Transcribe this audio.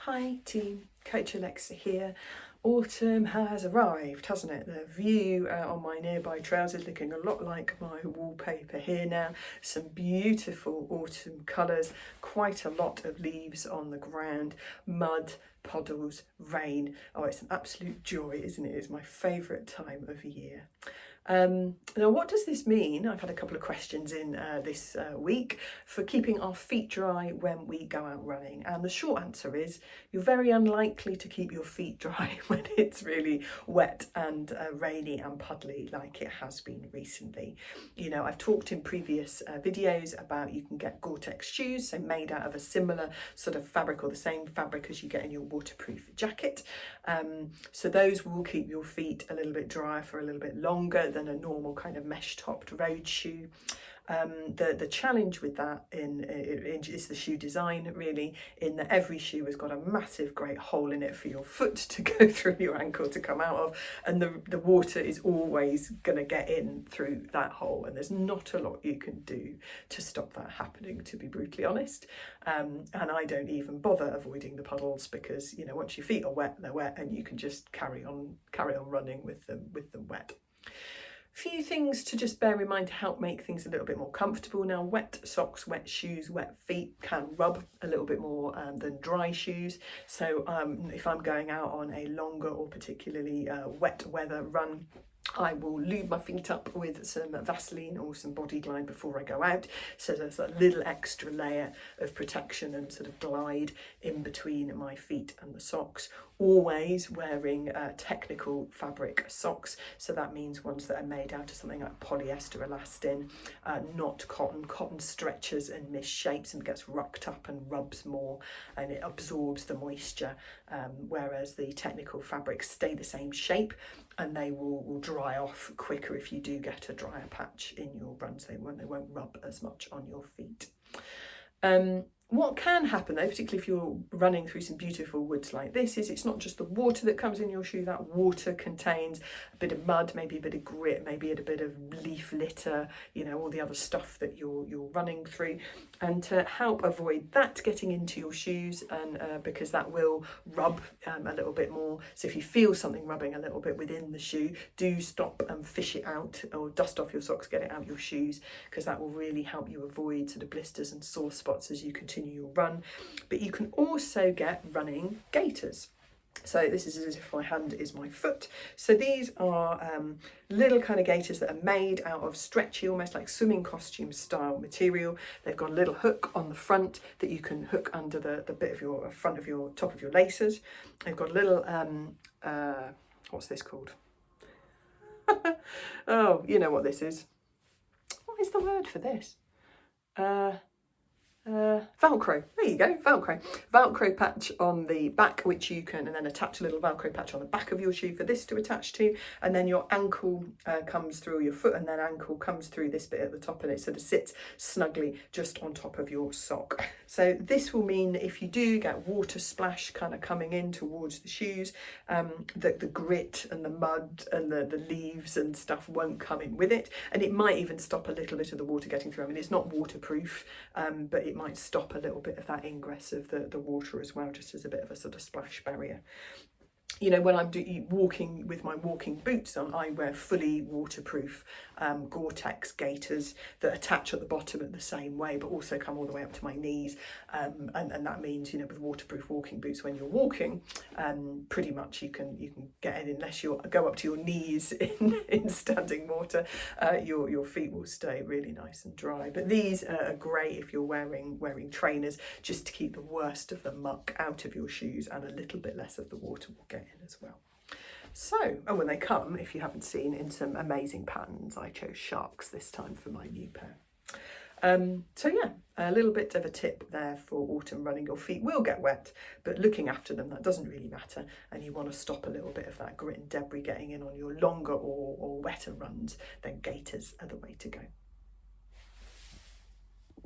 Hi team, Coach Alexa here. Autumn has arrived, hasn't it? The view on my nearby trails is looking a lot like my wallpaper here now. Some beautiful autumn colours, quite a lot of leaves on the ground, mud, puddles, rain. Oh, it's an absolute joy, isn't it? It's my favourite time of year. Now, what does this mean? I've had a couple of questions in this week for keeping our feet dry when we go out running. And the short answer is you're very unlikely to keep your feet dry when it's really wet and rainy and puddly like it has been recently. You know, I've talked in previous videos about you can get Gore-Tex shoes, so made out of a similar sort of fabric or the same fabric as you get in your waterproof jacket. So those will keep your feet a little bit drier for a little bit longer than a normal kind of mesh topped road shoe. The challenge with that is the shoe design, really, in that every shoe has got a massive great hole in it for your foot to go through your ankle to come out of, and the water is always going to get in through that hole, and there's not a lot you can do to stop that happening, to be brutally honest. And I don't even bother avoiding the puddles because, you know, once your feet are wet, they're wet, and you can just carry on running with them wet. Few things to just bear in mind to help make things a little bit more comfortable. Now, wet socks, wet shoes, wet feet can rub a little bit more than dry shoes. So if I'm going out on a longer or particularly wet weather run, I will lube my feet up with some Vaseline or some Body Glide before I go out, so there's a little extra layer of protection and sort of glide in between my feet and the socks. Always wearing technical fabric socks, so that means ones that are made out of something like polyester elastin, not cotton. Cotton stretches and misshapes and gets rucked up and rubs more, and it absorbs the moisture, whereas the technical fabrics stay the same shape and they will dry off quicker if you do get a drier patch in your runs. They won't rub as much on your feet. What can happen though, particularly if you're running through some beautiful woods like this, is it's not just the water that comes in your shoe. That water contains a bit of mud, maybe a bit of grit, maybe a bit of leaf litter, you know, all the other stuff that you're running through. And to help avoid that getting into your shoes, and because that will rub a little bit more, so if you feel something rubbing a little bit within the shoe, do stop and fish it out, or dust off your socks, get it out your shoes, because that will really help you avoid sort of blisters and sore spots as you continue your run. But you can also get running gaiters. So this is as if my hand is my foot. So these are little kind of gaiters that are made out of stretchy, almost like swimming costume style material. They've got a little hook on the front that you can hook under the bit of your front of your top of your laces. They've got a little what's this called? Oh, you know what this is. What is the word for this? Velcro. There you go, Velcro. Velcro patch on the back, which you can, and then attach a little Velcro patch on the back of your shoe for this to attach to, and then your ankle comes through your foot, and then ankle comes through this bit at the top, and it sort of sits snugly just on top of your sock. So this will mean that if you do get water splash kind of coming in towards the shoes, that the grit and the mud and the leaves and stuff won't come in with it, and it might even stop a little bit of the water getting through. I mean, it's not waterproof, but it might stop a little bit of that ingress of the water as well, just as a bit of a sort of splash barrier. You know, when I'm walking with my walking boots on, I wear fully waterproof Gore-Tex gaiters that attach at the bottom in the same way, but also come all the way up to my knees. And that means, you know, with waterproof walking boots, when you're walking, pretty much you can get in, unless you go up to your knees in standing water, your feet will stay really nice and dry. But these are great if you're wearing trainers, just to keep the worst of the muck out of your shoes, and a little bit less of the water will get in as well. So, and when they come, if you haven't seen, in some amazing patterns, I chose sharks this time for my new pair. So yeah, a little bit of a tip there for autumn running. Your feet will get wet, but looking after them, that doesn't really matter, and you want to stop a little bit of that grit and debris getting in on your longer or wetter runs, then gaiters are the way to go.